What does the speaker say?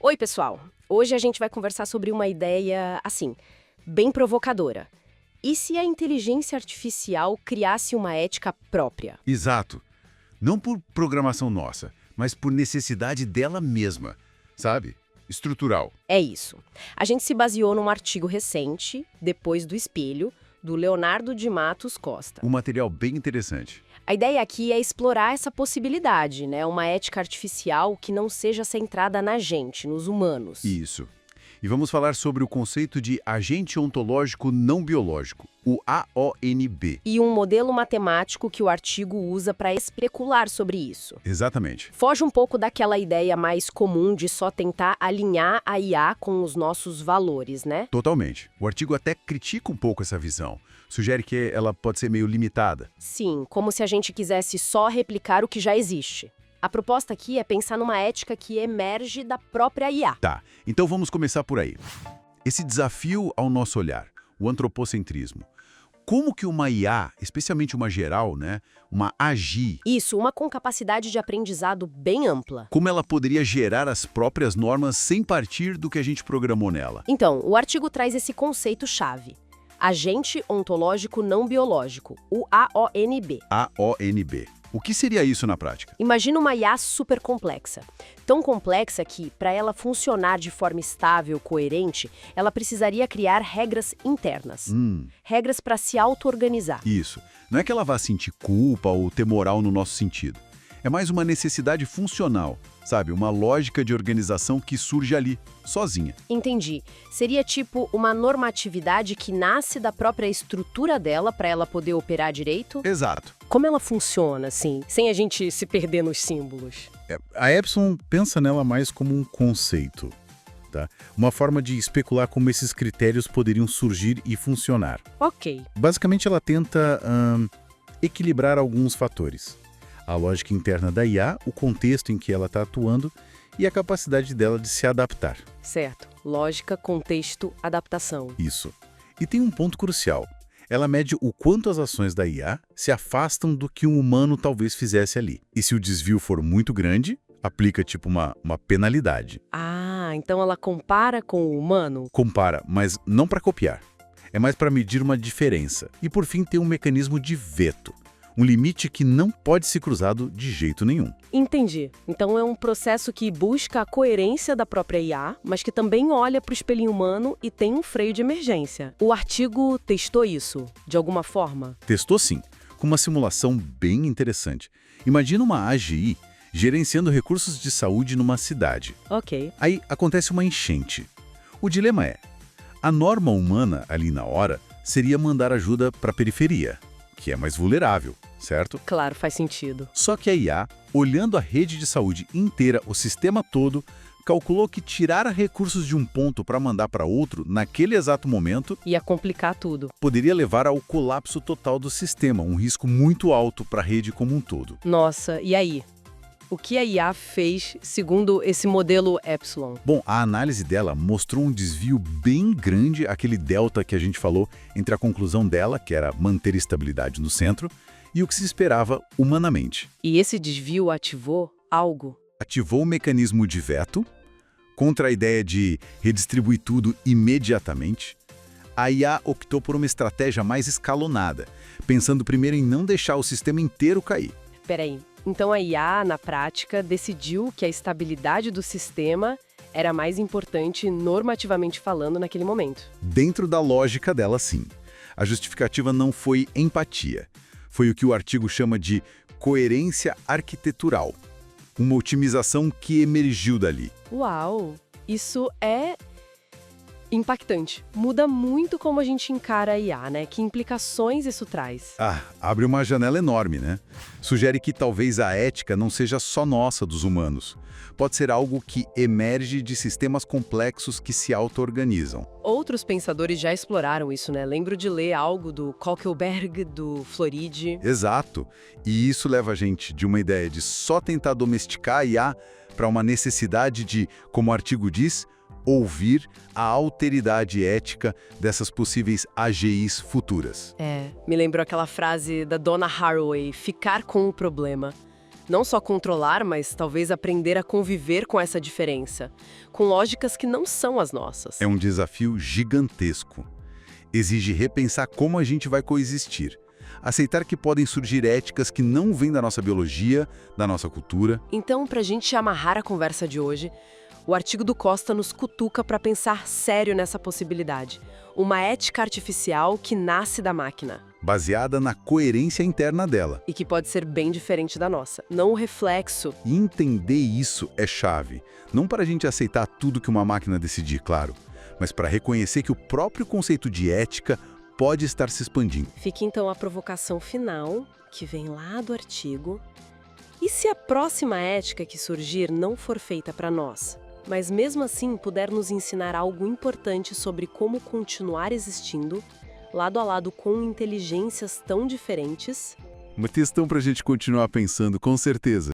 Oi, pessoal! Hoje a gente vai conversar sobre uma ideia, assim, bem provocadora. E se a inteligência artificial criasse uma ética própria? Exato. Não por programação nossa, mas por necessidade dela mesma, sabe? Estrutural. É isso. A gente se baseou num artigo recente, Depois do Espelho, do Leonardo de Matos Costa. Um material bem interessante. A ideia aqui é explorar essa possibilidade, né? Uma ética artificial que não seja centrada na gente, nos humanos. Isso. E vamos falar sobre o conceito de agente ontológico não biológico, o AONB. E um modelo matemático que o artigo usa para especular sobre isso. Exatamente. Foge um pouco daquela ideia mais comum de só tentar alinhar a IA com os nossos valores, né? Totalmente. O artigo até critica um pouco essa visão. Sugere que ela pode ser meio limitada. Sim, como se a gente quisesse só replicar o que já existe. A proposta aqui é pensar numa ética que emerge da própria IA. Tá, então vamos começar por aí. Esse desafio ao nosso olhar, o antropocentrismo. Como que uma IA, especialmente uma geral, né, uma AGI, Isso, uma com capacidade de aprendizado bem ampla. como ela poderia gerar as próprias normas sem partir do que a gente programou nela? Então, o artigo traz esse conceito-chave. Agente ontológico não biológico, o AONB. AONB. O que seria isso na prática? Imagina uma IA super complexa. Tão complexa que, para ela funcionar de forma estável, coerente, ela precisaria criar regras internas. Regras para se auto-organizar. Isso. Não é que ela vá sentir culpa ou ter moral no nosso sentido. É mais uma necessidade funcional, sabe? Uma lógica de organização que surge ali, sozinha. Entendi. Seria tipo uma normatividade que nasce da própria estrutura dela para ela poder operar direito? Exato. Como ela funciona, assim, sem a gente se perder nos símbolos? A Epson pensa nela mais como um conceito, tá? Uma forma de especular como esses critérios poderiam surgir e funcionar. Ok. Basicamente, ela tenta equilibrar alguns fatores. A lógica interna da IA, o contexto em que ela está atuando e a capacidade dela de se adaptar. Certo. Lógica, contexto, adaptação. Isso. E tem um ponto crucial. Ela mede o quanto as ações da IA se afastam do que um humano talvez fizesse ali. E se o desvio for muito grande, aplica tipo uma penalidade. Ah, então ela compara com o humano? Compara, mas não para copiar. É mais para medir uma diferença. E por fim tem um mecanismo de veto. Um limite que não pode ser cruzado de jeito nenhum. Entendi. Então é um processo que busca a coerência da própria IA, mas que também olha para o espelhinho humano e tem um freio de emergência. O artigo testou isso, de alguma forma? Testou sim, com uma simulação bem interessante. Imagina uma AGI gerenciando recursos de saúde numa cidade. Ok. Aí acontece uma enchente. O dilema é, a norma humana ali na hora seria mandar ajuda para a periferia, que é mais vulnerável, certo? Claro, faz sentido. Só que a IA, olhando a rede de saúde inteira, o sistema todo, calculou que tirar recursos de um ponto para mandar para outro, naquele exato momento, Ia complicar tudo. poderia levar ao colapso total do sistema, um risco muito alto para a rede como um todo. Nossa, e aí? O que a IA fez segundo esse modelo Epsilon? Bom, a análise dela mostrou um desvio bem grande, aquele delta que a gente falou, entre a conclusão dela, que era manter estabilidade no centro, e o que se esperava humanamente. E esse desvio ativou algo? Ativou o mecanismo de veto, contra a ideia de redistribuir tudo imediatamente. A IA optou por uma estratégia mais escalonada, pensando primeiro em não deixar o sistema inteiro cair. Peraí, então a IA, na prática, decidiu que a estabilidade do sistema era mais importante normativamente falando naquele momento. Dentro da lógica dela, sim. A justificativa não foi empatia. Foi o que o artigo chama de coerência arquitetural. Uma otimização que emergiu dali. Uau! Isso é impactante. Muda muito como a gente encara a IA, né? Que implicações isso traz? Abre uma janela enorme, né? Sugere que talvez a ética não seja só nossa, dos humanos. Pode ser algo que emerge de sistemas complexos que se auto-organizam. Outros pensadores já exploraram isso, né? Lembro de ler algo do Kohlberg, do Floride. Exato. E isso leva a gente de uma ideia de só tentar domesticar a IA para uma necessidade de, como o artigo diz, ouvir a alteridade ética dessas possíveis AGIs futuras. Me lembrou aquela frase da Donna Haraway, ficar com o problema. Não só controlar, mas talvez aprender a conviver com essa diferença, com lógicas que não são as nossas. É um desafio gigantesco. Exige repensar como a gente vai coexistir. Aceitar que podem surgir éticas que não vêm da nossa biologia, da nossa cultura. Então, para a gente amarrar a conversa de hoje, o artigo do Costa nos cutuca para pensar sério nessa possibilidade. Uma ética artificial que nasce da máquina. Baseada na coerência interna dela. E que pode ser bem diferente da nossa, não o reflexo. E entender isso é chave. Não para a gente aceitar tudo que uma máquina decidir, claro, mas para reconhecer que o próprio conceito de ética pode estar se expandindo. Fica então a provocação final, que vem lá do artigo. E se a próxima ética que surgir não for feita para nós, mas mesmo assim puder nos ensinar algo importante sobre como continuar existindo, lado a lado com inteligências tão diferentes? Uma questão para a gente continuar pensando, com certeza.